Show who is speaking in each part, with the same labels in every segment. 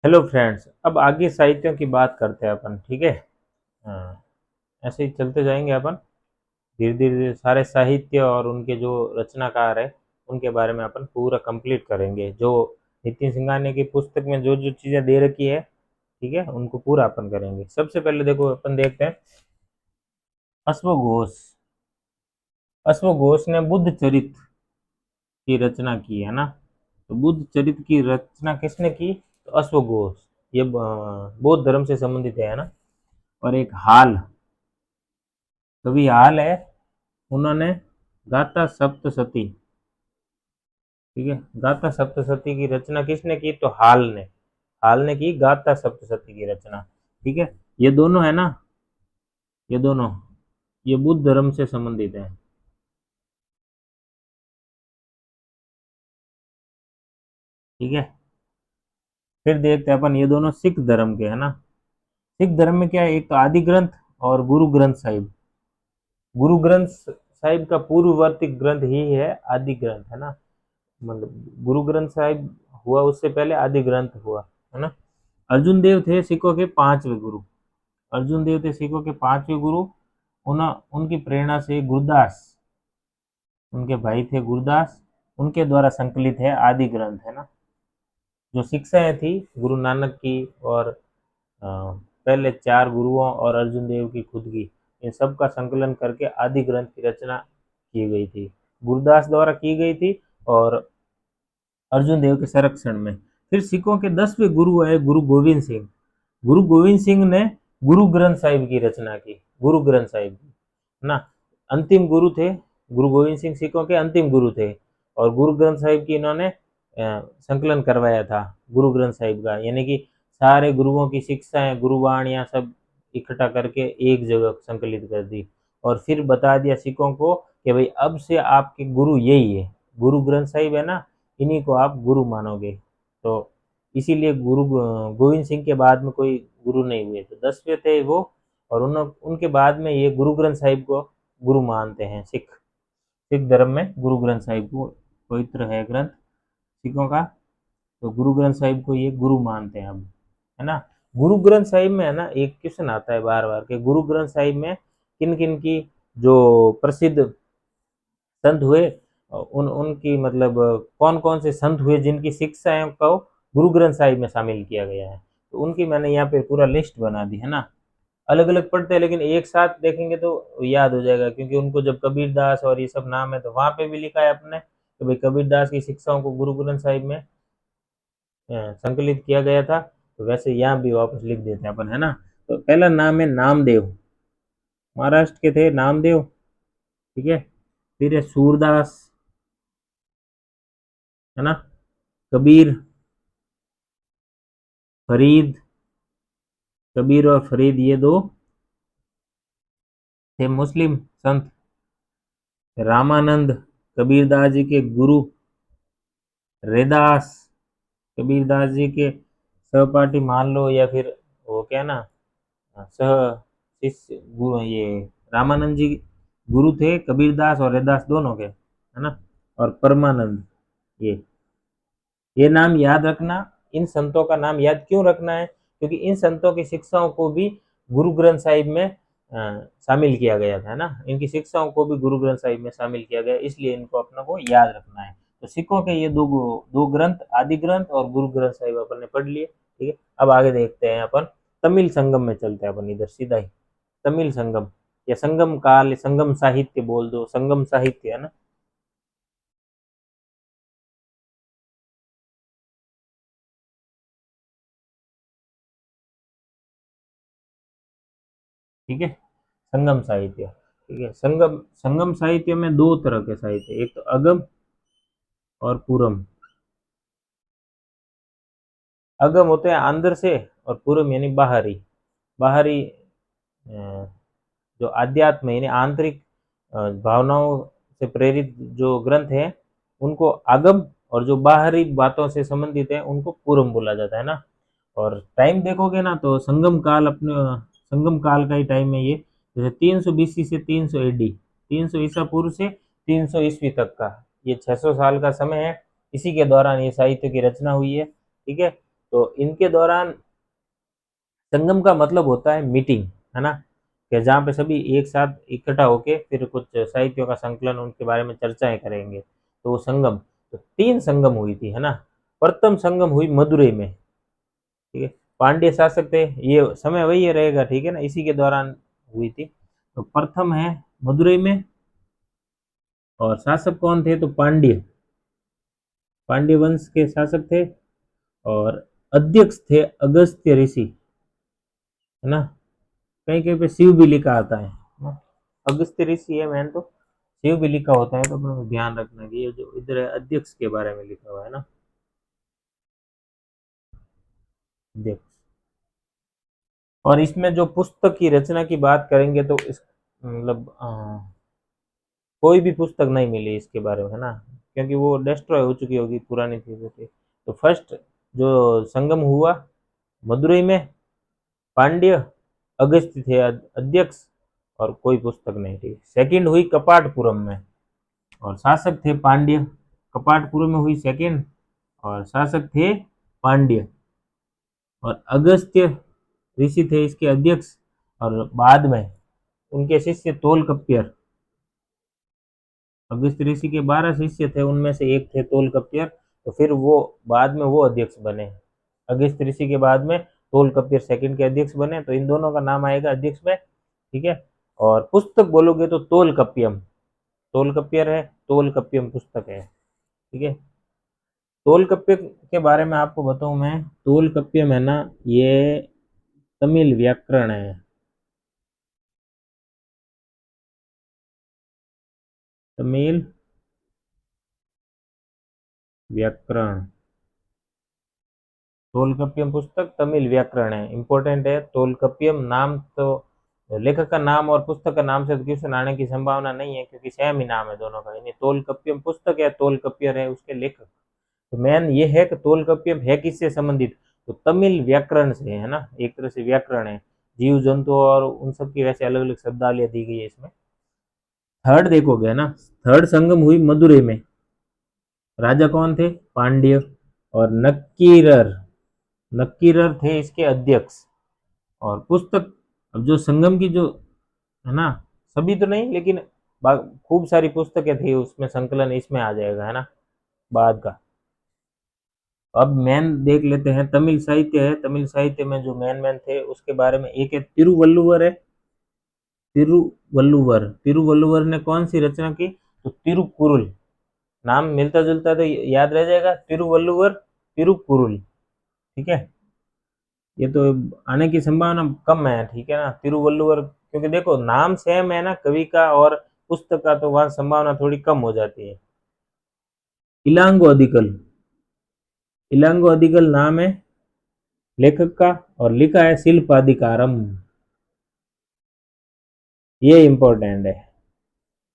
Speaker 1: Hello friends, अब आगे साहित्यों की बात करते हैं अपन। ठीक है। हाँ, ऐसे ही चलते जाएंगे अपन। धीरे धीरे सारे साहित्य और उनके जो रचनाकार है उनके बारे में अपन पूरा कंप्लीट करेंगे। जो नितिन सिंघानिया की पुस्तक में जो जो चीज़ें दे रखी है, ठीक है, उनको पूरा अपन करेंगे। सबसे पहले देखो, अपन देखते हैं अश्वघोष। अश्वघोष ने बुद्ध चरित की रचना की है ना। तो बुद्ध चरित्र की रचना किसने की? तो अश्वघोष। ये बौद्ध धर्म से संबंधित है ना। और एक हाल, कवि हाल है, उन्होंने गाथा सप्तशती, ठीक है, गाथा सप्तशती की रचना किसने की? तो हाल ने की गाथा सप्तशती की रचना। ठीक है। ये दोनों है ना, ये दोनों, ये बुद्ध धर्म से संबंधित है। ठीक है। फिर देखते हैं अपन, ये दोनों सिख धर्म के है ना। सिख धर्म में क्या है? एक तो आदि ग्रंथ और गुरु ग्रंथ साहिब। गुरु ग्रंथ साहिब का पूर्ववर्ती ग्रंथ ही है आदि ग्रंथ, है ना। मतलब गुरु ग्रंथ साहिब हुआ, उससे पहले आदि ग्रंथ हुआ, है ना। अर्जुन देव थे सिखों के पांचवें गुरु। अर्जुन देव थे सिखों के पांचवें गुरु। उनकी प्रेरणा से गुरदास, उनके भाई थे गुरदास, उनके द्वारा संकलित है आदि ग्रंथ, है ना। जो शिक्षाएं थी गुरु नानक की और पहले चार गुरुओं और अर्जुन देव की खुद की, इन सब का संकलन करके आदि ग्रंथ की रचना की गई थी, गुरदास द्वारा की गई थी और अर्जुन देव के संरक्षण में। फिर सिखों के 10वें गुरु है गुरु गोविंद सिंह। गुरु गोविंद सिंह ने गुरु ग्रंथ साहिब की रचना की, गुरु ग्रंथ साहिब की, है ना। अंतिम गुरु थे गुरु गोविंद सिंह, सिखों के अंतिम गुरु थे। और गुरु ग्रंथ साहिब की इन्होंने संकलन करवाया था गुरु ग्रंथ साहिब का, यानी कि सारे गुरुओं की शिक्षाएं, गुरुवाणियां सब इकट्ठा करके एक जगह संकलित कर दी। और फिर बता दिया सिखों को कि भाई अब से आपके गुरु यही है, गुरु ग्रंथ साहिब है ना, इन्हीं को आप गुरु मानोगे। तो इसीलिए गुरु गोविंद सिंह के बाद में कोई गुरु नहीं हुए, तो 10वें थे वो। और उनके बाद में ये गुरु ग्रंथ साहिब को गुरु मानते हैं सिख। सिख धर्म में गुरु ग्रंथ साहिब को पवित्र है ग्रंथ सिखों का, तो गुरु ग्रंथ साहिब को ये गुरु मानते हैं अब, है ना। गुरु ग्रंथ साहिब में है ना, एक क्वेश्चन आता है बार बार कि गुरु ग्रंथ साहिब में किन किन की जो प्रसिद्ध संत हुए, उन उनकी मतलब कौन कौन से संत हुए जिनकी शिक्षाएं को गुरु ग्रंथ साहिब में शामिल किया गया है। तो उनकी मैंने यहाँ पे पूरा लिस्ट बना दी, है ना। अलग अलग पढ़ते हैं लेकिन एक साथ देखेंगे तो याद हो जाएगा, क्योंकि उनको जब कबीर दास और ये सब नाम है तो वहां पे भी लिखा है अपने कि भाई कबीर दास की शिक्षाओं को गुरु ग्रंथ साहिब में संकलित किया गया था। तो वैसे यहाँ भी वापस लिख देते हैं अपन, है ना। तो पहला नाम है नामदेव, महाराष्ट्र के थे नामदेव। ठीक है। फिर है सूरदास, है ना। कबीर, फरीद, कबीर और फरीद ये दो थे मुस्लिम संत। रामानंद, कबीरदास जी के गुरु। रैदास, कबीरदास जी के सहपाठी मान लो, या फिर वो क्या ना, सह शिष्य गुरु। ये रामानंद जी गुरु थे कबीरदास और रैदास दोनों के, है ना। और परमानंद, ये नाम याद रखना। इन संतों का नाम याद क्यों रखना है? क्योंकि इन संतों की शिक्षाओं को भी गुरु ग्रंथ साहिब में शामिल किया गया था, है ना। इनकी शिक्षाओं को भी गुरु ग्रंथ साहिब में शामिल किया गया, इसलिए इनको अपना को याद रखना है। तो सिखों के ये दो दो ग्रंथ, आदि ग्रंथ और गुरु ग्रंथ साहिब अपन ने पढ़ लिए। ठीक है। अब आगे देखते हैं अपन, तमिल संगम में चलते हैं अपन, इधर सीधा ही तमिल संगम या संगम काल, संगम साहित्य बोल दो, संगम साहित्य, है ना। ठीक है। संगम साहित्य, ठीक है। संगम संगम साहित्य में दो तरह के साहित्य, एक तो अगम और पूरम। अगम होते हैं अंदर से, और पूरम यानी बाहरी। बाहरी जो आध्यात्म यानी आंतरिक भावनाओं से प्रेरित जो ग्रंथ है उनको आगम, और जो बाहरी बातों से संबंधित है उनको पूरम बोला जाता है ना। और टाइम देखोगे ना तो संगम काल, अपने संगम काल का ही टाइम है ये। जैसे 300 बीसी से 300 एडी, 300 ईसा पूर्व से 300 ईस्वी तक का, ये 600 साल का समय है। इसी के दौरान ये साहित्य की रचना हुई है। ठीक है। तो इनके दौरान संगम का मतलब होता है मीटिंग, है ना, कि जहाँ पे सभी एक साथ इकट्ठा होके फिर कुछ साहित्यों का संकलन, उनके बारे में चर्चाएं करेंगे, तो वो संगम। तो 3 संगम हुई थी, है ना। प्रथम संगम हुई मदुरई में, ठीक है। पांड्य शासक थे, ये समय वही रहेगा, ठीक है ना, इसी के दौरान हुई थी। तो प्रथम है मदुरई में, और शासक कौन थे, तो पांड्य, पांड्य वंश के शासक थे। और अध्यक्ष थे अगस्त्य ऋषि, है ना। कहीं कहीं पे शिव भी लिखा आता है ना? अगस्त्य ऋषि है मैन, तो शिव भी लिखा होता है, तो अपने को ध्यान रखना कि ये जो इधर है अध्यक्ष के बारे में लिखा हुआ है ना, अध्यक्ष। और इसमें जो पुस्तक की रचना की बात करेंगे तो इस मतलब कोई भी पुस्तक नहीं मिली इसके बारे में, है ना, क्योंकि वो डिस्ट्रॉय हो चुकी होगी, पुरानी चीजें थी। तो फर्स्ट जो संगम हुआ मदुरई में, पांड्य, अगस्त्य थे अध्यक्ष, और कोई पुस्तक नहीं थी। सेकंड हुई कपाटपुरम में, और शासक थे पांड्य। कपाटपुरम में हुई सेकंड, और शासक थे पांड्य। और अगस्त्य ऋषि थे इसके अध्यक्ष, और बाद में उनके शिष्य तोलकप्पियर। अगस्त्य ऋषि के 12 शिष्य थे, उनमें से एक थे तोलकप्पियर, तो फिर वो बाद में वो अध्यक्ष बने। अगस्त्य ऋषि के बाद में तोलकप्पियर सेकंड के अध्यक्ष बने, तो इन दोनों का नाम आएगा अध्यक्ष में, ठीक है। और पुस्तक बोलोगे तो तोलकप्पियम, तोलकप्पियर है, तोलकप्पियम पुस्तक है, ठीक है। तोलकप्पियम के बारे में आपको बताऊं मैं, तोलकप्पियम है ना, ये तमिल व्याकरण है। तमिल व्याकरण, तोलकप्पियम पुस्तक तमिल व्याकरण है, इंपॉर्टेंट है। तोलकप्पियम नाम तो लेखक का नाम और पुस्तक का नाम से ट्यूशन आने की संभावना नहीं है, क्योंकि सेम ही नाम है दोनों का, यानी तोलकप्पियम पुस्तक है, तोलकप्पियर है उसके लेखक। तो मेन ये है कि तोलकप्पियम है किससे संबंधित, तो तमिल व्याकरण से, है ना, एक तरह से व्याकरण है। जीव जंतु और उन सब की वैसे अलग अलग शब्दावलियां दी गई है इसमें। थर्ड देखोगे ना, थर्ड संगम हुई मदुरई में। राजा कौन थे, पांड्य। और नक्कीरर, नक्कीरर थे इसके अध्यक्ष। और पुस्तक, अब जो संगम की जो, है ना, सभी तो नहीं लेकिन खूब सारी पुस्तकें थी उसमें, संकलन इसमें आ जाएगा, है ना, बाद का। अब मेन देख लेते हैं, तमिल साहित्य है। तमिल साहित्य में जो मेन मेन थे उसके बारे में, एक है तिरुवल्लुवर है, तिरुवल्लुवर। तिरुवल्लुवर ने कौन सी रचना की, तो तिरुकुरुल। नाम मिलता जुलता तो याद रह जाएगा, तिरुवल्लुवर, तिरुकुरुल, ठीक है। ये तो आने की संभावना कम है, ठीक है ना, तिरुवल्लुवर, क्योंकि देखो नाम सेम है ना कवि का और पुस्तक का, तो वहां संभावना थोड़ी कम हो जाती है। इलांगो अधिकल, इलांगो अधिकल नाम है लेखक का, और लिखा है शिल्पाधिकारम। ये इंपॉर्टेंट है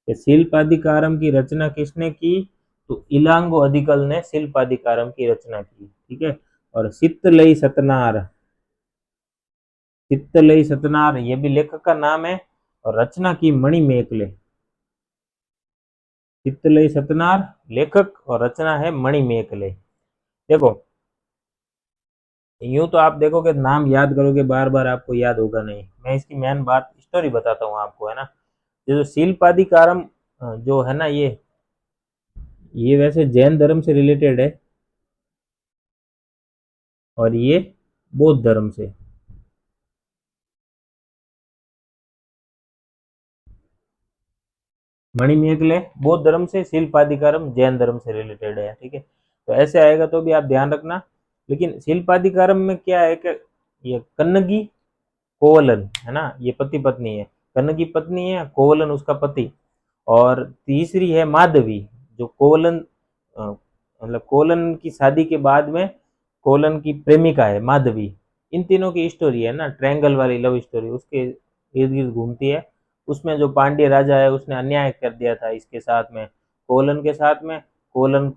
Speaker 1: कि शिल्पाधिकारम की रचना किसने की, तो इलांगो अधिकल ने शिल्पाधिकारम की रचना की, ठीक है। और चित्तलई सतनार, चित्तलई सतनार ये भी लेखक का नाम है, और रचना की मणिमेखले। चित्तलई सतनार लेखक, और रचना है मणिमेखले। देखो यूं तो आप देखोगे नाम याद करोगे बार बार, आपको याद होगा नहीं। मैं इसकी मेन बात स्टोरी बताता हूँ आपको, है ना। ये जो शिल्पाधिकारम जो है ना, ये वैसे जैन धर्म से रिलेटेड है, और ये बौद्ध धर्म से। मणिमेखले बौद्ध धर्म से, शिल्पाधिकारम जैन धर्म से रिलेटेड है, ठीक है। तो ऐसे आएगा तो भी आप ध्यान रखना। लेकिन शिल्पाधिकारम में क्या है कि ये कन्नगी कोवलन, है ना, ये पति पत्नी है। कन्नगी पत्नी है, कोवलन उसका पति। और तीसरी है माधवी, जो कोवलन मतलब कोवलन की शादी के बाद में कोवलन की प्रेमिका है माधवी। इन तीनों की स्टोरी है ना, ट्रायंगल वाली लव स्टोरी, उसके इर्द गिर्द घूमती है। उसमें जो पांड्य राजा है उसने अन्याय कर दिया था इसके साथ में, कोवलन के साथ में। कोवलन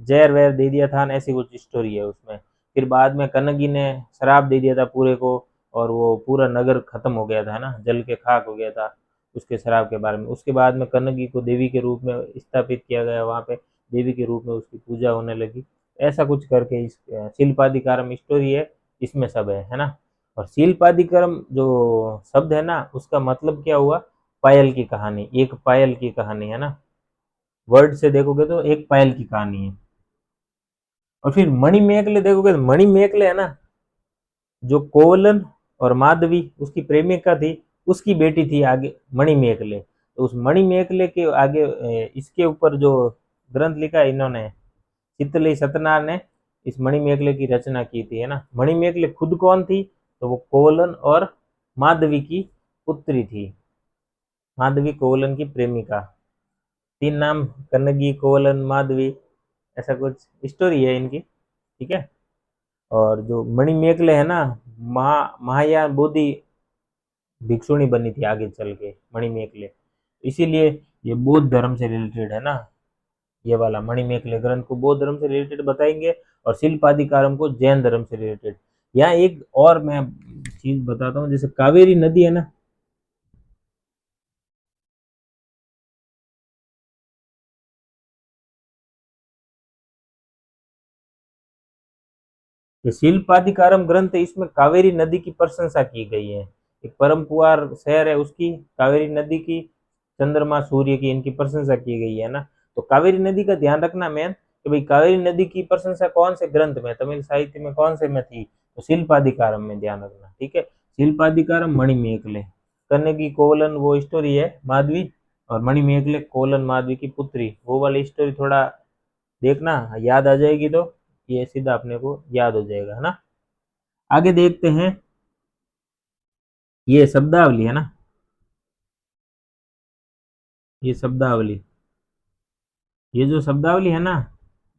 Speaker 1: जहर वहर दे दिया था ना, ऐसी कुछ स्टोरी है उसमें। फिर बाद में कन्नगी ने शराब दे दिया था पूरे को, और वो पूरा नगर खत्म हो गया था ना, जल के खाक हो गया था उसके शराब के बारे में। उसके बाद में कन्नगी को देवी के रूप में स्थापित किया गया, वहाँ पे देवी के रूप में उसकी पूजा होने लगी। ऐसा कुछ करके इस शिल्पाधिकारम स्टोरी है, इसमें सब है ना। और शिल्पाधिकारम जो शब्द है ना, उसका मतलब क्या हुआ, पायल की कहानी, एक पायल की कहानी है ना। वर्ड से देखोगे तो एक पायल की कहानी है। और फिर मणिमेखले देखोगे तो मणिमेखले है ना, जो कोवलन और माधवी उसकी प्रेमिका थी, उसकी बेटी थी आगे मणिमेखले। तो उस मणिमेखले के आगे इसके ऊपर जो ग्रंथ लिखा है इन्होंने, चितली सतनार ने इस मणिमेखले की रचना की थी है ना। मणिमेखले खुद कौन थी, तो वो कोवलन और माधवी की पुत्री थी, माधवी कोवलन की प्रेमिका। तीन नाम, कन्नगी, कोवलन, माधवी, ऐसा कुछ स्टोरी है इनकी, ठीक है। और जो मणिमेखले है ना, महायान बोधि भिक्षुणी बनी थी आगे चल के मणिमेखले, इसीलिए ये बौद्ध धर्म से रिलेटेड है ना। ये वाला मणिमेखले ग्रंथ को बौद्ध धर्म से रिलेटेड बताएंगे, और शिल्पाधिकारम को जैन धर्म से रिलेटेड। यहाँ एक और मैं चीज बताता हूँ, जैसे कावेरी नदी है ना, ये शिल्पाधिकारम ग्रंथ है, इसमें कावेरी नदी की प्रशंसा की गई है। एक परम पुआर शहर है उसकी, कावेरी नदी की, चंद्रमा सूर्य की, इनकी प्रशंसा की गई है ना। तो कावेरी नदी का ध्यान रखना मैन, कि भाई कावेरी नदी की प्रशंसा कौन से ग्रंथ में, तमिल साहित्य में कौन से में थी, तो शिल्पाधिकारम में, ध्यान रखना, ठीक है। शिल्पाधिकारम मणिमेखले, कन्नगी कोवलन वो स्टोरी है माधवी, और मणिमेखले कोवलन माधवी की पुत्री, वो वाली स्टोरी थोड़ा देखना, याद आ जाएगी तो ये सीधा अपने को याद हो जाएगा, है ना। आगे देखते हैं, ये शब्दावली है ना, ये शब्दावली, ये जो शब्दावली है ना,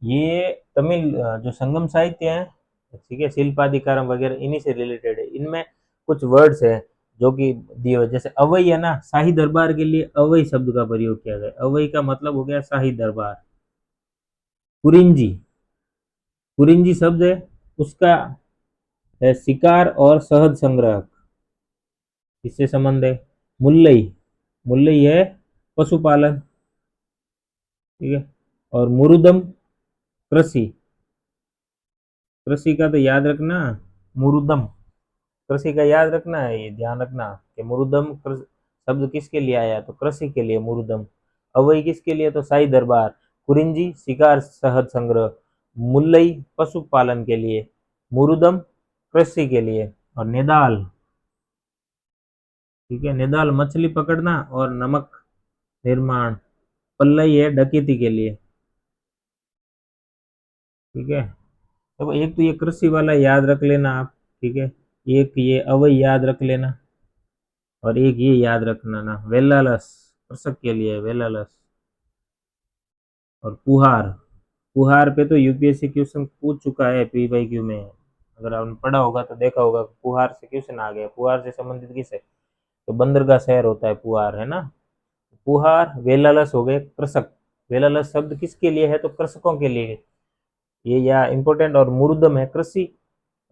Speaker 1: ये तमिल जो संगम साहित्य है, ठीक है, शिल्पाधिकारम वगैरह इन्हीं से रिलेटेड है। इनमें कुछ वर्ड्स है जो कि दिए हुए, जैसे अवई है ना, शाही दरबार के लिए अवई शब्द का प्रयोग किया गया। अवई का मतलब हो गया शाही दरबार। कुरिंजी, कुरिंजी शब्द है, उसका है शिकार और शहद संग्रह, इससे संबंध है। मुल्लई, मुल्लई है पशुपालन, ठीक है। और मुरुदम कृषि, कृषि का तो याद रखना, मुरुदम कृषि का याद रखना है, ये ध्यान रखना कि मुरुदम शब्द किसके लिए आया, तो कृषि के लिए मुरुदम। अवई किसके लिए, तो शाही दरबार। कुरिंजी शिकार शहद संग्रह, मुल्लई पशुपालन के लिए, मुरुदम कृषि के लिए, और नेदाल, ठीक है, नेदाल मछली पकड़ना और नमक निर्माण, पल्लई है डकैती के लिए, ठीक है। तो एक तो ये कृषि वाला याद रख लेना आप, ठीक है। एक ये अवय याद रख लेना, और एक ये याद रखना ना, वेलालस कृषक के लिए वेलालस। और पुहार, पुहार पे तो यूपीएससी क्वेश्चन पूछ चुका है पीवाईक्यू में, अगर आपने पढ़ा होगा तो देखा होगा, पुहार से क्वेश्चन आ गया। पुहार से संबंधित किस है, तो बंदरगाह शहर होता है पुहार, है ना। पुहार, वेलालस हो गए कृषक, वेलालस शब्द किसके लिए है, तो कृषकों के लिए, ये या इम्पोर्टेंट। और मुर्दम है कृषि,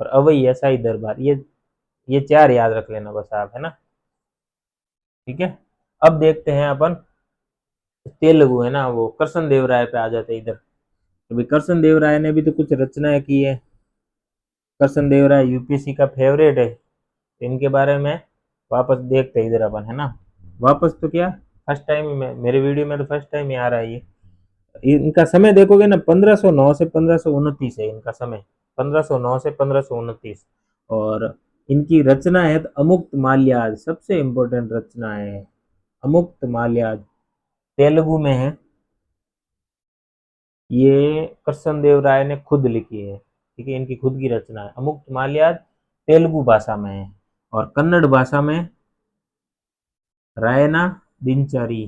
Speaker 1: और अवई है शाही दरबार, ये चार याद रख लेना बस आप, है ना, ठीक है। अब देखते हैं अपन तेलुगु, है ना, वो कृष्ण देव राय पे आ जाते हैं इधर। तो भाई कृष्ण देव राय ने भी तो कुछ रचनाएं की है। कृष्ण देव राय यूपीएससी का फेवरेट है, तो इनके बारे में वापस देखते हैं इधर अपन, है ना। वापस तो क्या, फर्स्ट टाइम में मेरे वीडियो में तो फर्स्ट टाइम ही आ रहा है ये। इनका समय देखोगे ना, 1509 से 1529 है इनका समय, 1509 से 1529। और इनकी रचना है तो अमुक्त माल्याद, सबसे इम्पोर्टेंट रचना है अमुक्त माल्याद, तेलुगु में है। ये कृष्ण देव राय ने खुद लिखी है, ठीक है, इनकी खुद की रचना है। अमुक्त माल्याद तेलुगु भाषा में है, और कन्नड़ भाषा में रायना दिनचरी,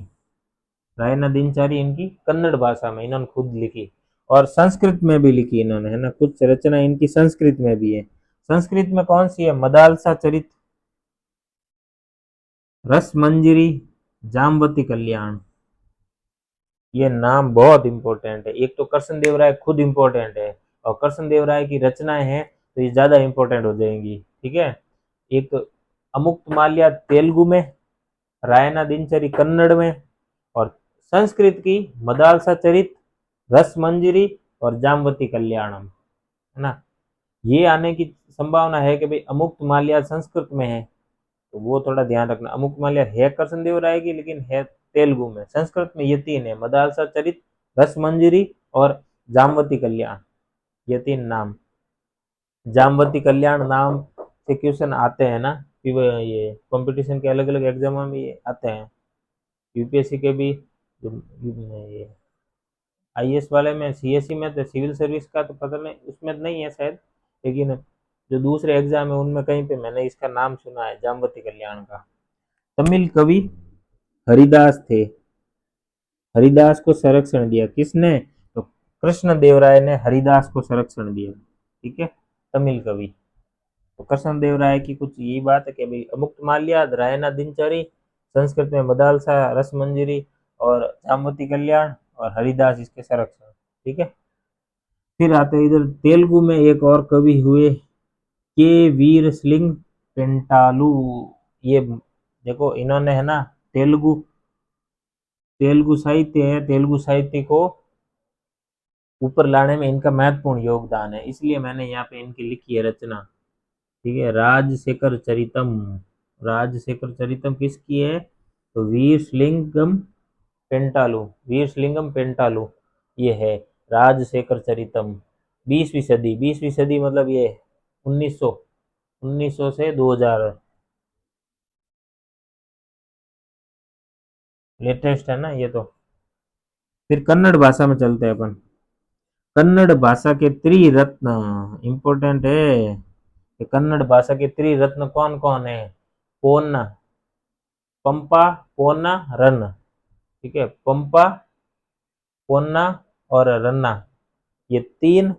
Speaker 1: रायना दिनचरी इनकी कन्नड़ भाषा में इन्होंने खुद लिखी। और संस्कृत में भी लिखी इन्होंने, है ना, कुछ रचना इनकी संस्कृत में भी है। संस्कृत में कौन सी है, मदालसा चरित, रस मंजरी, जामवती कल्याण। ये नाम बहुत इंपॉर्टेंट है, एक तो कृष्ण देव राय खुद इंपॉर्टेंट है, और कृष्ण देव राय की रचनाएं हैं तो ये ज्यादा इंपॉर्टेंट हो जाएंगी, ठीक है। एक तो अमुक्त माल्या तेलुगु में, रायना दिनचरी कन्नड़ में, और संस्कृत की मदालसा चरित, रस मंजरी और जामवती कल्याणम, है ना। ये आने की संभावना है कि भाई अमुक्त माल्या संस्कृत में है, तो वो थोड़ा ध्यान रखना। अमुक्त माल्या है कृष्णदेवराय की, लेकिन है तेलुगु में। संस्कृत में ये तीन है, मदालसा चरित, रस मंजरी और जामवती कल्याण, ये तीन नाम। जामवती कल्याण नाम से क्वेश्चन आते हैं ना, कि ये कंपटीशन के अलग अलग एग्जामों में ये आते हैं, यूपीएससी के भी, ये आईएएस वाले में, सीएससी में, तो सिविल सर्विस का तो पता नहीं, उसमें नहीं है शायद, लेकिन जो दूसरे एग्जाम है उनमें कहीं पे मैंने इसका नाम सुना है, जामवती कल्याण का। तमिल कवि हरिदास थे। हरिदास को संरक्षण दिया किसने? तो कृष्ण देव राय ने हरिदास को संरक्षण दिया, ठीक है, तमिल कवि। तो कृष्ण देव राय की कुछ यही बात है कि भाई अमुक्त माल्या, रायना दिनचरी, संस्कृत में मदालसा, रसमंजरी और जामवती कल्याण, और हरिदास इसके संरक्षण, ठीक है। फिर आते हैं इधर तेलुगु में एक और कवि हुए, के वीर सिंह पेंटालू। ये देखो, इन्होंने है ना, तेलुगु तेलुगु साहित्य है, तेलुगु साहित्य को ऊपर लाने में इनका महत्वपूर्ण योगदान है, इसलिए मैंने यहाँ पे इनकी लिखी है रचना, ठीक है। राजशेखर चरितम, राजशेखर चरितम किसकी है? तो वीरश्लिंगम पेंटालू, वीरश्लिंगम पेंटालू ये है राजशेखर चरितम। 20वीं सदी, 20वीं सदी मतलब ये 1900, 1900 से 2000, लेटेस्ट है ना ये तो। फिर कन्नड़ भाषा में चलते हैं अपन। कन्नड़ भाषा के त्रिरत्न, इंपॉर्टेंट है कि कन्नड़ भाषा के त्रिरत्न कौन कौन है? पोन्ना, पंपा, पोन्ना, रन्न, ठीक है। पंपा, पोन्ना और रन्ना, ये तीन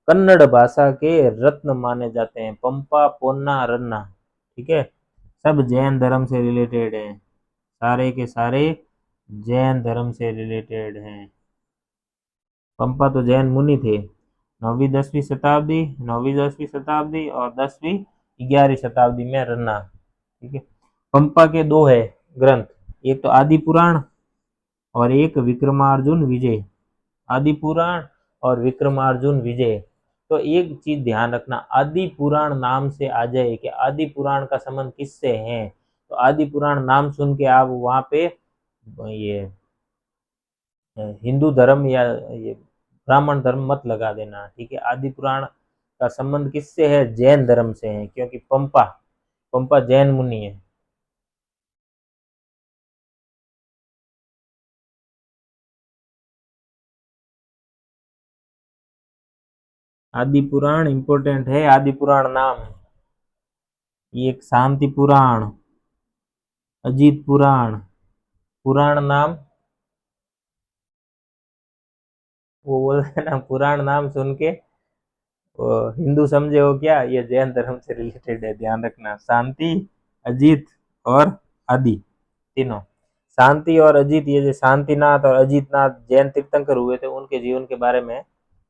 Speaker 1: कन्नड़ भाषा के रत्न माने जाते हैं, पंपा, पोन्ना, रन्ना, ठीक है। सब जैन धर्म से रिलेटेड हैं, सारे के सारे जैन धर्म से रिलेटेड हैं। पंपा तो जैन मुनि थे। 9वीं 10वीं शताब्दी, 9वीं 10वीं शताब्दी और 10वीं 11वीं शताब्दी में रन्ना, ठीक है। पंपा के दो है ग्रंथ, एक तो आदि पुराण और एक विक्रमार्जुन विजय। आदि पुराण और विक्रमार्जुन विजय। तो एक चीज ध्यान रखना, आदि पुराण नाम से आ जाए कि आदि पुराण का संबंध किससे है, तो आदि पुराण नाम सुन के आप वहां पे ये हिंदू धर्म या ये ब्राह्मण धर्म मत लगा देना, ठीक है। आदि पुराण का संबंध किससे है? जैन धर्म से है, क्योंकि पंपा, पंपा जैन मुनि है। आदि पुराण इंपॉर्टेंट है, आदि पुराण नाम। ये एक शांति पुराण, अजीत पुराण, पुराण नाम, वो बोलते हैं ना, पुराण नाम सुन के वो हिंदू समझे हो क्या? ये जैन धर्म से रिलेटेड है, ध्यान रखना। शांति, अजीत और आदि, तीनों। शांति और अजीत, ये जो शांतिनाथ और अजीतनाथ जैन तीर्थंकर हुए थे, उनके जीवन के बारे में।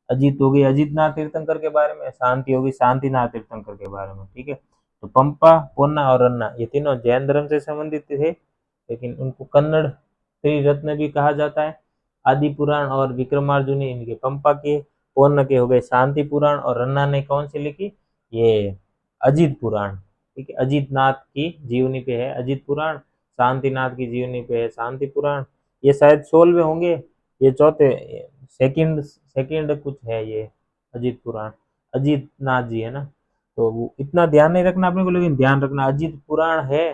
Speaker 1: अजीत हो गई अजीतनाथ तीर्थंकर के बारे में, शांति होगी शांतिनाथ तीर्थंकर के बारे में, ठीक है। तो पंपा, पोन्ना और रन्ना ये तीनों जैन धर्म से संबंधित थे, लेकिन उनको कन्नड़ त्रिरत्न भी कहा जाता है। आदि पुराण और विक्रमार्जुनी इनके पंपा के, पोन्न के हो गए शांति पुराण, और रन्ना ने कौन सी लिखी? ये अजीत पुराण, ठीक है। अजीत नाथ की जीवनी पे है अजीत पुराण, शांतिनाथ की जीवनी पे है शांति पुराण। ये शायद 16वें होंगे, ये चौथे, सेकंड सेकंड कुछ है ये अजीत पुराण। अजीत नाथ जी है ना, तो वो इतना ध्यान नहीं रखना अपने को, लेकिन ध्यान रखना अजीत पुराण है,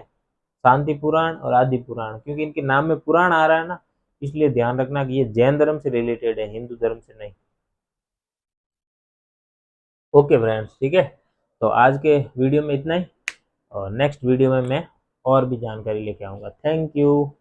Speaker 1: शांति पुराण और आदि पुराण, क्योंकि इनके नाम में पुराण आ रहा है ना, इसलिए ध्यान रखना कि ये जैन धर्म से रिलेटेड है, हिंदू धर्म से नहीं। ओके फ्रेंड्स, ठीक है। तो आज के वीडियो में इतना ही, और नेक्स्ट वीडियो में मैं और भी जानकारी लेके आऊँगा। Thank you.